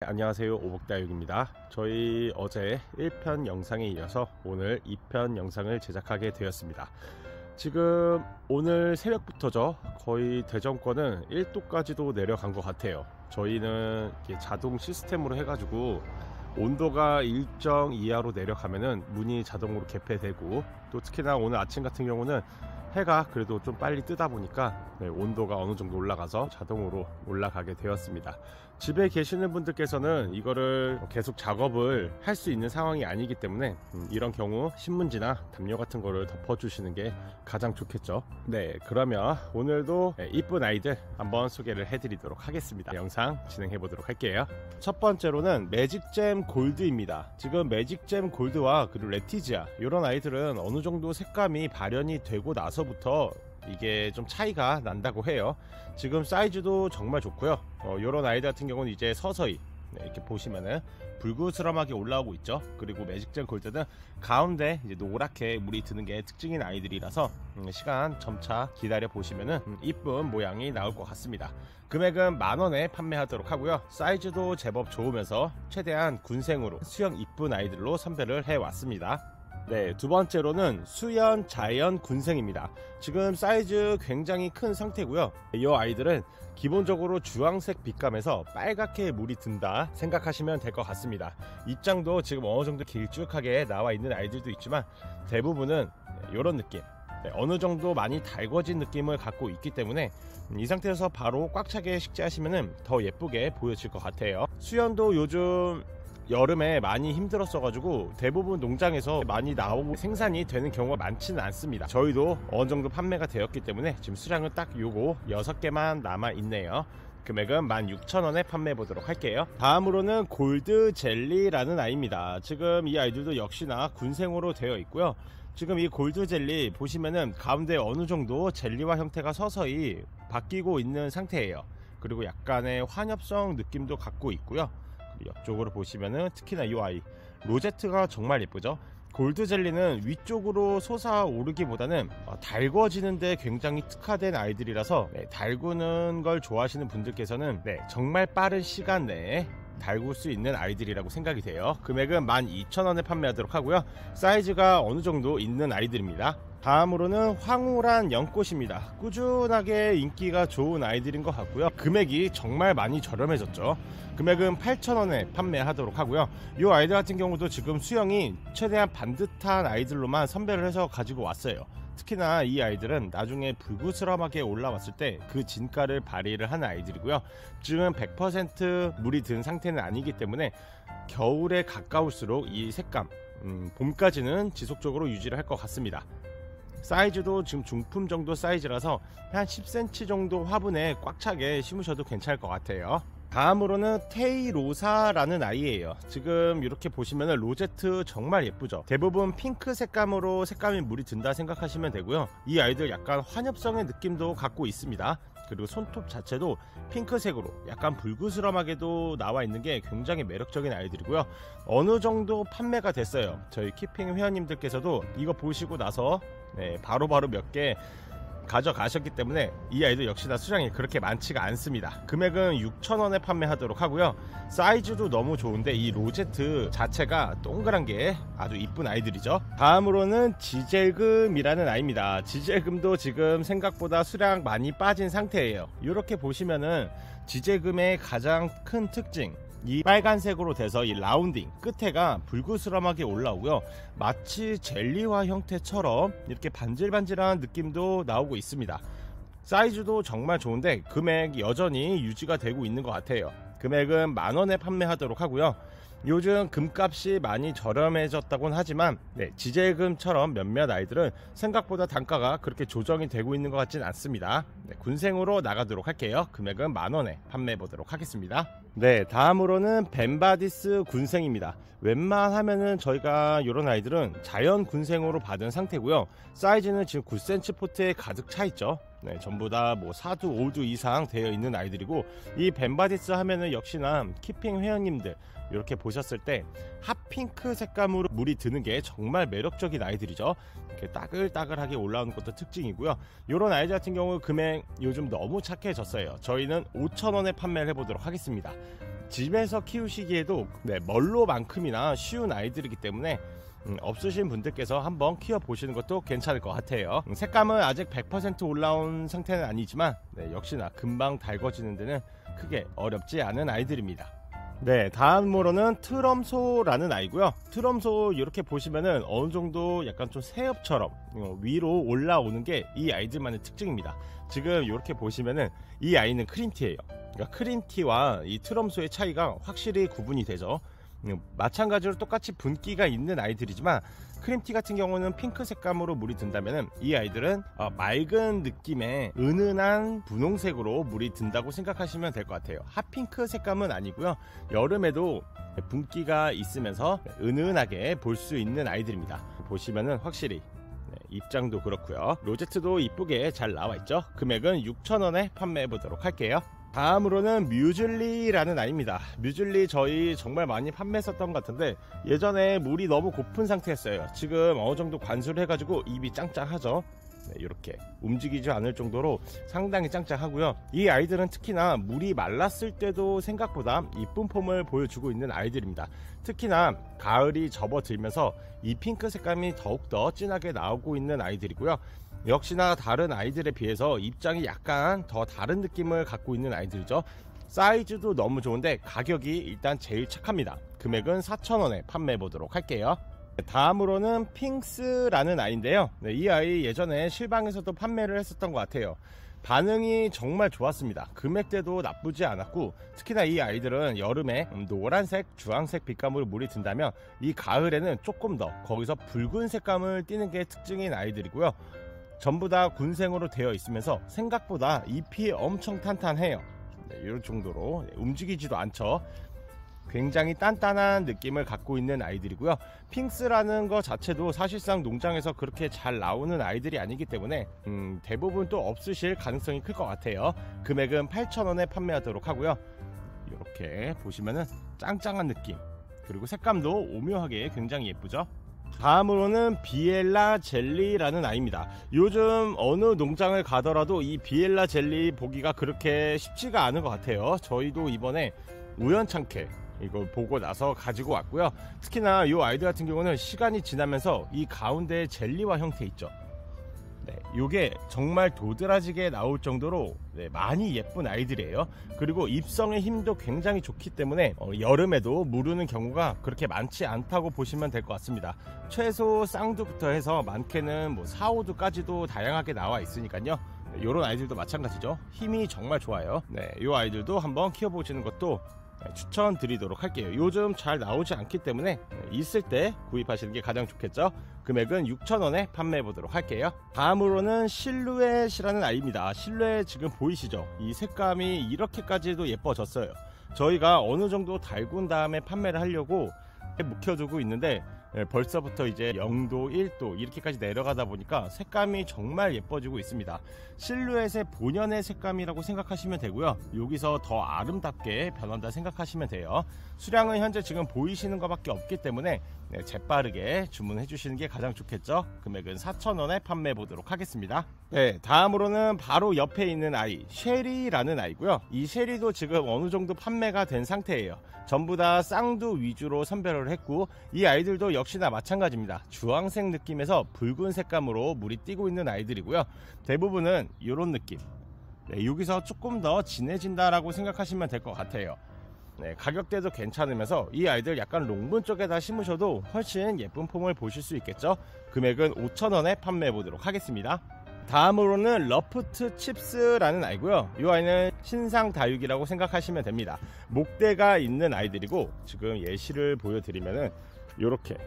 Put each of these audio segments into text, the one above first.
안녕하세요, 오복다육입니다. 저희 어제 1편 영상에 이어서 오늘 2편 영상을 제작하게 되었습니다. 지금 오늘 새벽부터죠. 거의 대전권은 1도까지도 내려간 것 같아요. 저희는 자동 시스템으로 해가지고 온도가 일정 이하로 내려가면은 문이 자동으로 개폐되고, 또 특히나 오늘 아침 같은 경우는 해가 그래도 좀 빨리 뜨다 보니까 온도가 어느 정도 올라가서 자동으로 올라가게 되었습니다. 집에 계시는 분들께서는 이거를 계속 작업을 할 수 있는 상황이 아니기 때문에 이런 경우 신문지나 담요 같은 거를 덮어 주시는 게 가장 좋겠죠. 네, 그러면 오늘도 이쁜 아이들 한번 소개를 해 드리도록 하겠습니다. 영상 진행해 보도록 할게요. 첫 번째로는 매직잼 골드입니다. 지금 매직잼 골드와 그리고 레티지아, 이런 아이들은 어느 정도 색감이 발현이 되고 나서부터 이게 좀 차이가 난다고 해요. 지금 사이즈도 정말 좋고요. 이런 아이들 같은 경우는 이제 서서히 이렇게 보시면은 불그스름하게 올라오고 있죠. 그리고 매직잼 골드는 가운데 이제 노랗게 물이 드는 게 특징인 아이들이라서 시간 점차 기다려 보시면은 이쁜 모양이 나올 것 같습니다. 금액은 10,000원에 판매하도록 하고요. 사이즈도 제법 좋으면서 최대한 군생으로 수영 이쁜 아이들로 선별을 해 왔습니다. 네, 두 번째로는 수연 자연 군생입니다. 지금 사이즈 굉장히 큰 상태고요. 이 아이들은 기본적으로 주황색 빛감에서 빨갛게 물이 든다 생각하시면 될 것 같습니다. 입장도 지금 어느 정도 길쭉하게 나와 있는 아이들도 있지만 대부분은 이런 느낌, 어느 정도 많이 달궈진 느낌을 갖고 있기 때문에 이 상태에서 바로 꽉 차게 식재하시면 더 예쁘게 보여질 것 같아요. 수연도 요즘 여름에 많이 힘들었어 가지고 대부분 농장에서 많이 나오고 생산이 되는 경우가 많지는 않습니다. 저희도 어느 정도 판매가 되었기 때문에 지금 수량은 딱 요거 6개만 남아 있네요. 금액은 16,000원에 판매해 보도록 할게요. 다음으로는 골드 젤리라는 아이입니다. 지금 이 아이들도 역시나 군생으로 되어 있고요. 지금 이 골드 젤리 보시면은 가운데 어느 정도 젤리와 형태가 서서히 바뀌고 있는 상태예요. 그리고 약간의 환엽성 느낌도 갖고 있고요. 옆쪽으로 보시면은 특히나 이 아이 로제트가 정말 예쁘죠. 골드 젤리는 위쪽으로 솟아오르기보다는 달궈지는데 굉장히 특화된 아이들이라서 달구는 걸 좋아하시는 분들께서는 정말 빠른 시간 내에 달굴 수 있는 아이들이라고 생각이 돼요. 금액은 12,000원에 판매하도록 하고요. 사이즈가 어느 정도 있는 아이들입니다. 다음으로는 황홀한 연꽃입니다. 꾸준하게 인기가 좋은 아이들인 것 같고요. 금액이 정말 많이 저렴해졌죠. 금액은 8,000원에 판매하도록 하고요. 이 아이들 같은 경우도 지금 수영이 최대한 반듯한 아이들로만 선별을 해서 가지고 왔어요. 특히나 이 아이들은 나중에 불그스름하게 올라왔을 때 그 진가를 발휘를 하는 아이들이고요. 지금 100% 물이 든 상태는 아니기 때문에 겨울에 가까울수록 이 색감 봄까지는 지속적으로 유지를 할 것 같습니다. 사이즈도 지금 중품 정도 사이즈라서 한 10cm 정도 화분에 꽉 차게 심으셔도 괜찮을 것 같아요. 다음으로는 테이로사라는 아이예요. 지금 이렇게 보시면 로제트 정말 예쁘죠. 대부분 핑크 색감으로 색감이 물이 든다 생각하시면 되고요. 이 아이들 약간 환엽성의 느낌도 갖고 있습니다. 그리고 손톱 자체도 핑크색으로 약간 불그스름하게도 나와 있는 게 굉장히 매력적인 아이들이고요. 어느 정도 판매가 됐어요. 저희 키핑 회원님들께서도 이거 보시고 나서 바로바로 몇 개 가져가셨기 때문에 이 아이도 역시나 수량이 그렇게 많지가 않습니다. 금액은 6,000원에 판매하도록 하고요. 사이즈도 너무 좋은데 이 로제트 자체가 동그란 게 아주 이쁜 아이들이죠. 다음으로는 지젤금이라는 아이입니다. 지젤금도 지금 생각보다 수량 많이 빠진 상태예요. 이렇게 보시면은 지젤금의 가장 큰 특징, 이 빨간색으로 돼서 이 라운딩 끝에가 불그스름하게 올라오고요. 마치 젤리화 형태처럼 이렇게 반질반질한 느낌도 나오고 있습니다. 사이즈도 정말 좋은데 금액 여전히 유지가 되고 있는 것 같아요. 금액은 10,000원에 판매하도록 하고요. 요즘 금값이 많이 저렴해졌다곤 하지만 지젤금처럼 몇몇 아이들은 생각보다 단가가 그렇게 조정이 되고 있는 것 같진 않습니다. 군생으로 나가도록 할게요. 금액은 10,000원에 판매해 보도록 하겠습니다. 다음으로는 벤바디스 군생입니다. 웬만하면은 저희가 이런 아이들은 자연 군생으로 받은 상태고요. 사이즈는 지금 9cm 포트에 가득 차 있죠. 전부 다 뭐 4두 5두 이상 되어 있는 아이들이고, 이 벤바디스 하면은 역시나 키핑 회원님들 이렇게 보셨을 때 핫핑크 색감으로 물이 드는 게 정말 매력적인 아이들이죠. 이렇게 따글따글하게 올라오는 것도 특징이고요. 이런 아이들 같은 경우 금액 요즘 너무 착해졌어요. 저희는 5,000원에 판매를 해보도록 하겠습니다. 집에서 키우시기에도 멀로만큼이나 쉬운 아이들이기 때문에 없으신 분들께서 한번 키워보시는 것도 괜찮을 것 같아요. 색감은 아직 100% 올라온 상태는 아니지만 역시나 금방 달궈지는 데는 크게 어렵지 않은 아이들입니다. 네, 다음으로는 트럼소라는 아이고요. 트럼소 이렇게 보시면은 어느 정도 약간 좀 새엽처럼 위로 올라오는 게 이 아이들만의 특징입니다. 지금 이렇게 보시면은 이 아이는 크림티예요. 그러니까 크림티와 이 트럼소의 차이가 확실히 구분이 되죠. 마찬가지로 똑같이 분기가 있는 아이들이지만 크림티 같은 경우는 핑크 색감으로 물이 든다면 이 아이들은 맑은 느낌의 은은한 분홍색으로 물이 든다고 생각하시면 될 것 같아요. 핫핑크 색감은 아니고요. 여름에도 분기가 있으면서 은은하게 볼 수 있는 아이들입니다. 보시면은 확실히 입장도 그렇고요. 로제트도 이쁘게 잘 나와 있죠. 금액은 6,000원에 판매해 보도록 할게요. 다음으로는 뮤즐리라는 아이입니다. 뮤즐리 저희 정말 많이 판매했었던 것 같은데 예전에 물이 너무 고픈 상태였어요. 지금 어느 정도 관수를 해가지고 입이 짱짱하죠. 이렇게 움직이지 않을 정도로 상당히 짱짱하고요. 이 아이들은 특히나 물이 말랐을 때도 생각보다 이쁜 폼을 보여주고 있는 아이들입니다. 특히나 가을이 접어들면서 이 핑크 색감이 더욱더 진하게 나오고 있는 아이들이고요. 역시나 다른 아이들에 비해서 입장이 약간 더 다른 느낌을 갖고 있는 아이들이죠. 사이즈도 너무 좋은데 가격이 일단 제일 착합니다. 금액은 4,000원에 판매해 보도록 할게요. 다음으로는 핑스라는 아이인데요. 이 아이 예전에 실방에서도 판매를 했었던 것 같아요. 반응이 정말 좋았습니다. 금액대도 나쁘지 않았고 특히나 이 아이들은 여름에 노란색, 주황색 빛감으로 물이 든다면 이 가을에는 조금 더 거기서 붉은 색감을 띠는 게 특징인 아이들이고요. 전부 다 군생으로 되어 있으면서 생각보다 잎이 엄청 탄탄해요. 이런 정도로 움직이지도 않죠. 굉장히 단단한 느낌을 갖고 있는 아이들이고요. 핑스라는 것 자체도 사실상 농장에서 그렇게 잘 나오는 아이들이 아니기 때문에 대부분 또 없으실 가능성이 클 것 같아요. 금액은 8,000원에 판매하도록 하고요. 이렇게 보시면은 짱짱한 느낌, 그리고 색감도 오묘하게 굉장히 예쁘죠. 다음으로는 비엘라 젤리라는 아이입니다. 요즘 어느 농장을 가더라도 이 비엘라 젤리 보기가 그렇게 쉽지가 않은 것 같아요. 저희도 이번에 우연찮게 이걸 보고 나서 가지고 왔고요. 특히나 이 아이들 같은 경우는 시간이 지나면서 이 가운데 젤리화 형태 있죠. 이게 정말 도드라지게 나올 정도로 많이 예쁜 아이들이에요. 그리고 입성의 힘도 굉장히 좋기 때문에 여름에도 무르는 경우가 그렇게 많지 않다고 보시면 될 것 같습니다. 최소 쌍두부터 해서 많게는 4, 5두까지도 다양하게 나와 있으니까요. 이런 아이들도 마찬가지죠. 힘이 정말 좋아요. 이 아이들도 한번 키워보시는 것도 추천드리도록 할게요. 요즘 잘 나오지 않기 때문에 있을 때 구입하시는 게 가장 좋겠죠. 금액은 6,000원에 판매해 보도록 할게요. 다음으로는 실루엣이라는 아이입니다. 실루엣 지금 보이시죠? 이 색감이 이렇게까지도 예뻐졌어요. 저희가 어느 정도 달군 다음에 판매를 하려고 묵혀두고 있는데 벌써부터 이제 0도, 1도 이렇게까지 내려가다 보니까 색감이 정말 예뻐지고 있습니다. 실루엣의 본연의 색감이라고 생각하시면 되고요. 여기서 더 아름답게 변한다 생각하시면 돼요. 수량은 현재 지금 보이시는 것밖에 없기 때문에 재빠르게 주문해 주시는 게 가장 좋겠죠. 금액은 4,000원에 판매해 보도록 하겠습니다. 다음으로는 바로 옆에 있는 아이, 쉐리라는 아이고요. 이 쉐리도 지금 어느 정도 판매가 된 상태예요. 전부 다 쌍두 위주로 선별을 했고 이 아이들도 역시나 마찬가지입니다. 주황색 느낌에서 붉은 색감으로 물이 띄고 있는 아이들이고요. 대부분은 이런 느낌, 여기서 조금 더 진해진다라고 생각하시면 될 것 같아요. 가격대도 괜찮으면서 이 아이들 약간 롱분 쪽에다 심으셔도 훨씬 예쁜 폼을 보실 수 있겠죠. 금액은 5,000원에 판매해 보도록 하겠습니다. 다음으로는 러프트 칩스라는 아이고요. 이 아이는 신상 다육이라고 생각하시면 됩니다. 목대가 있는 아이들이고 지금 예시를 보여드리면은 이렇게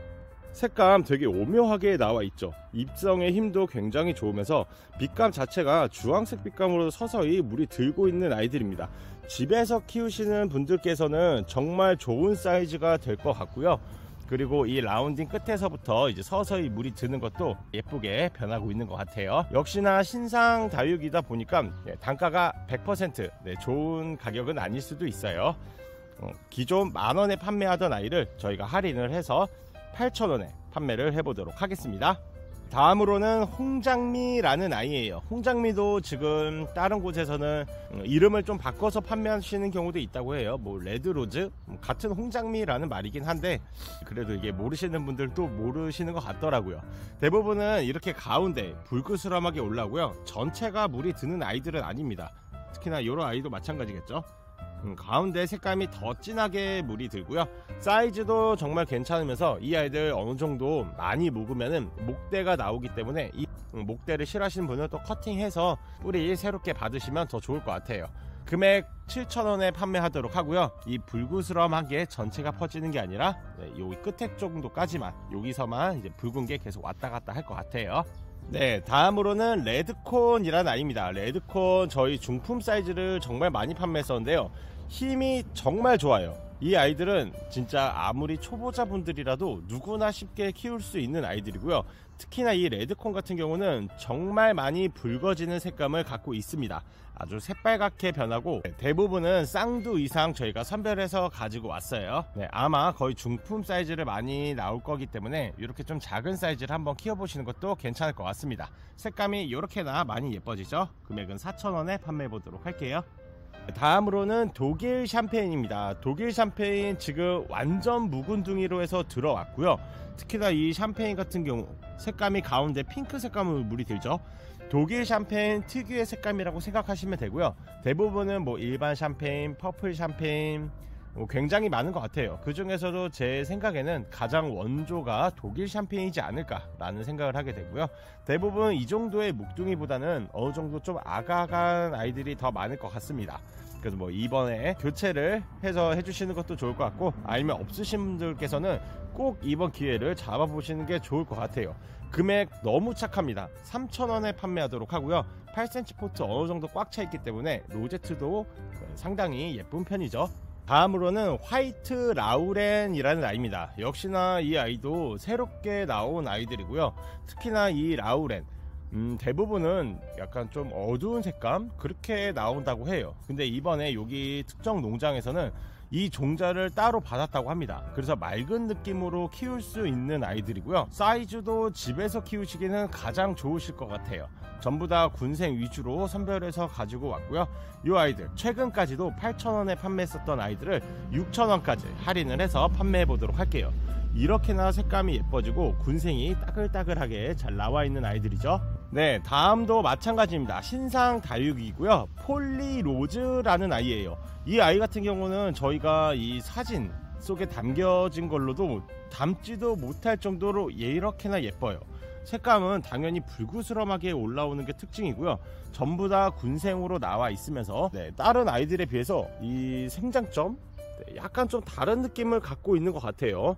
색감 되게 오묘하게 나와 있죠. 입성의 힘도 굉장히 좋으면서 빛감 자체가 주황색 빛감으로 서서히 물이 들고 있는 아이들입니다. 집에서 키우시는 분들께서는 정말 좋은 사이즈가 될 것 같고요. 그리고 이 라운딩 끝에서부터 이제 서서히 물이 드는 것도 예쁘게 변하고 있는 것 같아요. 역시나 신상 다육이다 보니까 단가가 100% 좋은 가격은 아닐 수도 있어요. 기존 만원에 판매하던 아이를 저희가 할인을 해서 8,000원에 판매를 해보도록 하겠습니다. 다음으로는 홍장미라는 아이예요. 홍장미도 지금 다른 곳에서는 이름을 좀 바꿔서 판매하시는 경우도 있다고 해요. 뭐 레드로즈 같은 홍장미라는 말이긴 한데 그래도 이게 모르시는 분들도 모르시는 것 같더라고요. 대부분은 이렇게 가운데 불그스름하게 올라오고요. 전체가 물이 드는 아이들은 아닙니다. 특히나 이런 아이도 마찬가지겠죠. 가운데 색감이 더 진하게 물이 들고요. 사이즈도 정말 괜찮으면서 이 아이들 어느정도 많이 묵으면은 목대가 나오기 때문에 이 목대를 싫어하시는 분은 또 커팅해서 뿌리 새롭게 받으시면 더 좋을 것 같아요. 금액 7,000원에 판매하도록 하고요. 이 불그스름하게 전체가 퍼지는 게 아니라 여기 끝에 정도까지만, 여기서만 이제 붉은 게 계속 왔다 갔다 할 것 같아요. 네, 다음으로는 레드콘이라는 아이입니다. 레드콘 저희 중품 사이즈를 정말 많이 판매했었는데요. 힘이 정말 좋아요. 이 아이들은 진짜 아무리 초보자분들이라도 누구나 쉽게 키울 수 있는 아이들이고요. 특히나 이 레드콘 같은 경우는 정말 많이 붉어지는 색감을 갖고 있습니다. 아주 새빨갛게 변하고 대부분은 쌍두 이상 저희가 선별해서 가지고 왔어요. 네, 아마 거의 중품 사이즈를 많이 나올 거기 때문에 이렇게 좀 작은 사이즈를 한번 키워보시는 것도 괜찮을 것 같습니다. 색감이 이렇게나 많이 예뻐지죠. 금액은 4,000원에 판매해 보도록 할게요. 다음으로는 독일 샴페인입니다. 독일 샴페인 지금 완전 묵은둥이로 해서 들어왔고요. 특히나 이 샴페인 같은 경우 색감이 가운데 핑크 색감으로 물이 들죠. 독일 샴페인 특유의 색감이라고 생각하시면 되고요. 대부분은 뭐 일반 샴페인, 퍼플 샴페인 굉장히 많은 것 같아요. 그 중에서도 제 생각에는 가장 원조가 독일 샴페인이지 않을까 라는 생각을 하게 되고요. 대부분 이 정도의 묵둥이보다는 어느 정도 좀 아가간 아이들이 더 많을 것 같습니다. 그래서 뭐 이번에 교체를 해서 해주시는 것도 좋을 것 같고, 아니면 없으신 분들께서는 꼭 이번 기회를 잡아보시는 게 좋을 것 같아요. 금액 너무 착합니다. 3,000원에 판매하도록 하고요. 8cm 포트 어느 정도 꽉 차 있기 때문에 로제트도 상당히 예쁜 편이죠. 다음으로는 화이트 라우렌이라는 아이입니다. 역시나 이 아이도 새롭게 나온 아이들이고요. 특히나 이 라우렌 대부분은 약간 좀 어두운 색감 그렇게 나온다고 해요. 근데 이번에 여기 특정 농장에서는 이 종자를 따로 받았다고 합니다. 그래서 맑은 느낌으로 키울 수 있는 아이들이고요. 사이즈도 집에서 키우시기는 가장 좋으실 것 같아요. 전부 다 군생 위주로 선별해서 가지고 왔고요. 이 아이들 최근까지도 8,000원에 판매했었던 아이들을 6,000원까지 할인을 해서 판매해 보도록 할게요. 이렇게나 색감이 예뻐지고 군생이 따글따글하게 잘 나와 있는 아이들이죠. 네, 다음도 마찬가지입니다. 신상 다육이고요. 폴리로즈라는 아이예요. 이 아이 같은 경우는 저희가 이 사진 속에 담겨진 걸로도 담지도 못할 정도로 이렇게나 예뻐요. 색감은 당연히 불그스름하게 올라오는 게 특징이고요. 전부 다 군생으로 나와 있으면서 다른 아이들에 비해서 이 생장점 약간 좀 다른 느낌을 갖고 있는 것 같아요.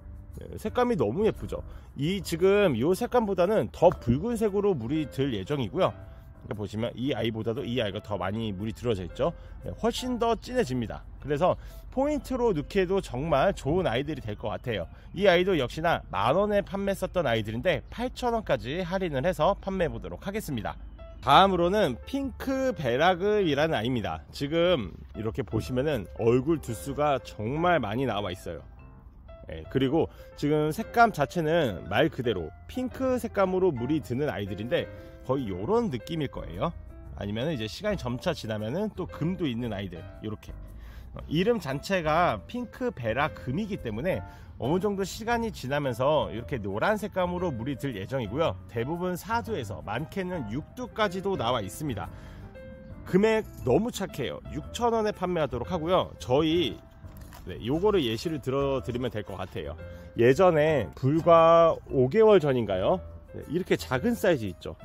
색감이 너무 예쁘죠. 이 지금 이 색감보다는 더 붉은색으로 물이 들 예정이고요. 그러니까 보시면 이 아이보다도 이 아이가 더 많이 물이 들어져 있죠. 훨씬 더 진해집니다. 그래서 포인트로 넣기에도 정말 좋은 아이들이 될 것 같아요. 이 아이도 역시나 만원에 판매했었던 아이들인데 8,000원까지 할인을 해서 판매해 보도록 하겠습니다. 다음으로는 핑크 베라그이라는 아이입니다. 지금 이렇게 보시면은 얼굴 두수가 정말 많이 나와 있어요. 그리고 지금 색감 자체는 말 그대로 핑크 색감으로 물이 드는 아이들인데 거의 요런 느낌일 거예요. 아니면 이제 시간이 점차 지나면은 또 금도 있는 아이들, 요렇게 이름 자체가 핑크 베라 금이기 때문에 어느 정도 시간이 지나면서 이렇게 노란 색감으로 물이 들 예정이고요. 대부분 4두에서 많게는 6두까지도 나와 있습니다. 금액 너무 착해요. 6,000원에 판매하도록 하고요. 저희 요거를 예시를 들어드리면 될 것 같아요. 예전에 불과 5개월 전인가요? 이렇게 작은 사이즈 있죠.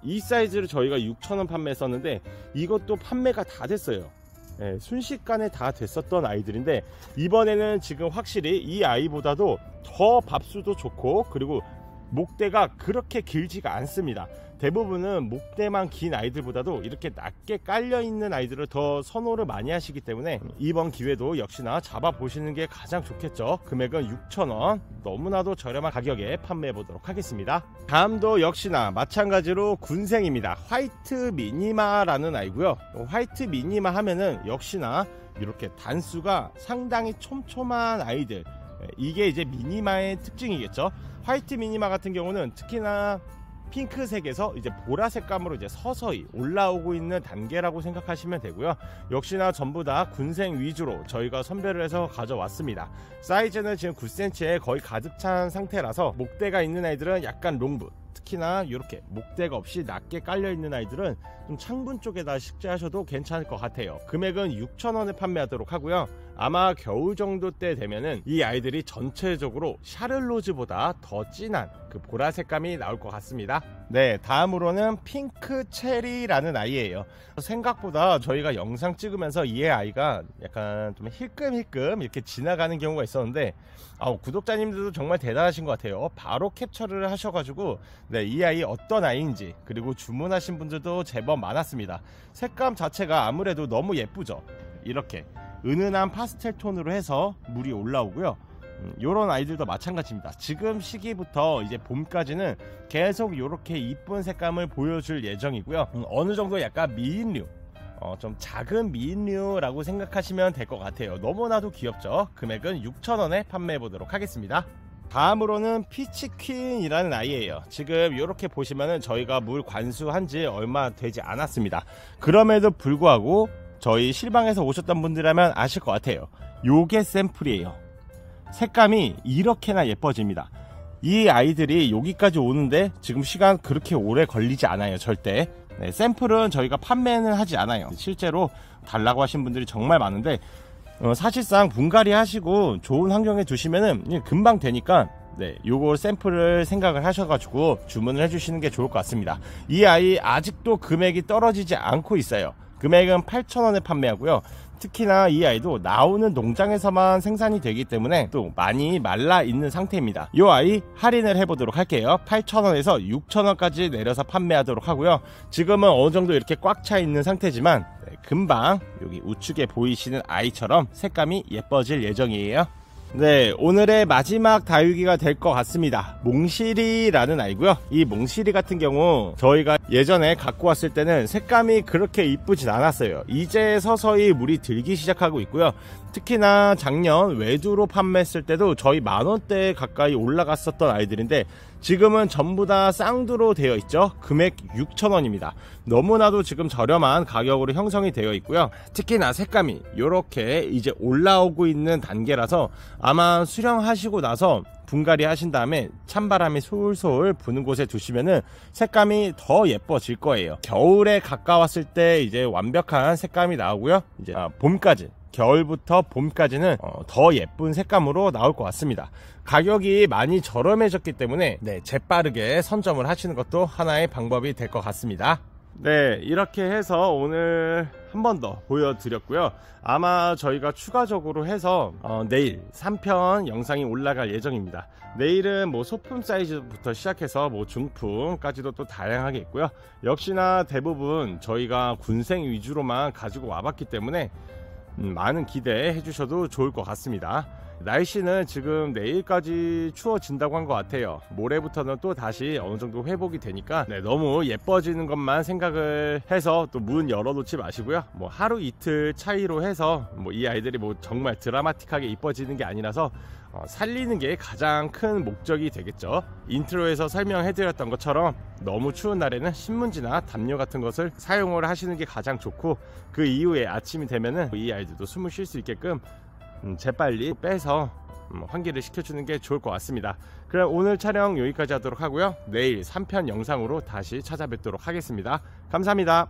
이 사이즈를 저희가 6,000원 판매했었는데 이것도 판매가 다 됐어요. 순식간에 다 됐었던 아이들인데 이번에는 지금 확실히 이 아이보다도 더 밥수도 좋고 그리고 목대가 그렇게 길지가 않습니다. 대부분은 목대만 긴 아이들보다도 이렇게 낮게 깔려 있는 아이들을 더 선호를 많이 하시기 때문에 이번 기회도 역시나 잡아보시는 게 가장 좋겠죠. 금액은 6,000원, 너무나도 저렴한 가격에 판매해 보도록 하겠습니다. 다음도 역시나 마찬가지로 군생입니다. 화이트 미니마라는 아이고요. 화이트 미니마 하면은 역시나 이렇게 단수가 상당히 촘촘한 아이들, 이게 이제 미니마의 특징이겠죠. 화이트 미니마 같은 경우는 특히나 핑크색에서 이제 보라색감으로 이제 서서히 올라오고 있는 단계라고 생각하시면 되고요. 역시나 전부 다 군생 위주로 저희가 선별을 해서 가져왔습니다. 사이즈는 지금 9cm에 거의 가득 찬 상태라서 목대가 있는 아이들은 약간 롱부, 특히나 이렇게 목대가 없이 낮게 깔려 있는 아이들은 좀 창문 쪽에다 식재하셔도 괜찮을 것 같아요. 금액은 6,000원에 판매하도록 하고요. 아마 겨울 정도 때 되면은 이 아이들이 전체적으로 샤를로즈보다 더 진한 그 보라색감이 나올 것 같습니다. 네, 다음으로는 핑크 체리라는 아이예요. 생각보다 저희가 영상 찍으면서 이 아이가 약간 좀 힐끔힐끔 이렇게 지나가는 경우가 있었는데, 구독자님들도 정말 대단하신 것 같아요. 바로 캡처를 하셔가지고 네, 이 아이 어떤 아이인지, 그리고 주문하신 분들도 제법 많았습니다. 색감 자체가 아무래도 너무 예쁘죠. 이렇게 은은한 파스텔 톤으로 해서 물이 올라오고요. 요런 아이들도 마찬가지입니다. 지금 시기부터 이제 봄까지는 계속 이렇게 이쁜 색감을 보여줄 예정이고요. 어느 정도 약간 미인류, 좀 작은 미인류라고 생각하시면 될 것 같아요. 너무나도 귀엽죠. 금액은 6,000원에 판매해 보도록 하겠습니다. 다음으로는 피치퀸이라는 아이예요. 지금 이렇게 보시면은 저희가 물 관수한 지 얼마 되지 않았습니다. 그럼에도 불구하고 저희 실방에서 오셨던 분들이라면 아실 것 같아요. 요게 샘플이에요. 색감이 이렇게나 예뻐집니다. 이 아이들이 여기까지 오는데 지금 시간 그렇게 오래 걸리지 않아요. 절대. 네, 샘플은 저희가 판매는 하지 않아요. 실제로 달라고 하신 분들이 정말 많은데, 사실상 분갈이 하시고 좋은 환경에 두시면은 금방 되니까, 네, 요걸 샘플을 생각을 하셔가지고 주문을 해주시는 게 좋을 것 같습니다. 이 아이 아직도 금액이 떨어지지 않고 있어요. 금액은 8,000원에 판매하고요. 특히나 이 아이도 나오는 농장에서만 생산이 되기 때문에 또 많이 말라 있는 상태입니다. 이 아이 할인을 해보도록 할게요. 8,000원에서 6,000원까지 내려서 판매하도록 하고요. 지금은 어느 정도 이렇게 꽉 차 있는 상태지만 금방 여기 우측에 보이시는 아이처럼 색감이 예뻐질 예정이에요. 네, 오늘의 마지막 다육이가 될 것 같습니다. 몽실이라는 아이고요. 이 몽실이 같은 경우 저희가 예전에 갖고 왔을 때는 색감이 그렇게 이쁘진 않았어요. 이제 서서히 물이 들기 시작하고 있고요. 특히나 작년 외두로 판매했을 때도 저희 만원대 가까이 올라갔었던 아이들인데, 지금은 전부 다 쌍두로 되어 있죠. 금액 6,000원입니다. 너무나도 지금 저렴한 가격으로 형성이 되어 있고요. 특히나 색감이 이렇게 이제 올라오고 있는 단계라서 아마 수령하시고 나서 분갈이 하신 다음에 찬바람이 솔솔 부는 곳에 두시면은 색감이 더 예뻐질 거예요. 겨울에 가까웠을 때 이제 완벽한 색감이 나오고요. 이제 봄까지, 겨울부터 봄까지는 더 예쁜 색감으로 나올 것 같습니다. 가격이 많이 저렴해졌기 때문에 네, 재빠르게 선점을 하시는 것도 하나의 방법이 될 것 같습니다. 네, 이렇게 해서 오늘 한 번 더 보여드렸고요. 아마 저희가 추가적으로 해서 내일 3편 영상이 올라갈 예정입니다. 내일은 뭐 소품 사이즈부터 시작해서 뭐 중품까지도 또 다양하게 있고요. 역시나 대부분 저희가 군생 위주로만 가지고 와봤기 때문에 많은 기대해 주셔도 좋을 것 같습니다. 날씨는 지금 내일까지 추워진다고 한 것 같아요. 모레부터는 또 다시 어느 정도 회복이 되니까 네, 너무 예뻐지는 것만 생각을 해서 또 문 열어놓지 마시고요. 뭐 하루 이틀 차이로 해서 뭐 이 아이들이 뭐 정말 드라마틱하게 이뻐지는 게 아니라서 살리는 게 가장 큰 목적이 되겠죠. 인트로에서 설명해드렸던 것처럼 너무 추운 날에는 신문지나 담요 같은 것을 사용을 하시는 게 가장 좋고, 그 이후에 아침이 되면은 이 아이들도 숨을 쉴 수 있게끔 재빨리 빼서 환기를 시켜주는 게 좋을 것 같습니다. 그럼 오늘 촬영 여기까지 하도록 하고요. 내일 3편 영상으로 다시 찾아뵙도록 하겠습니다. 감사합니다.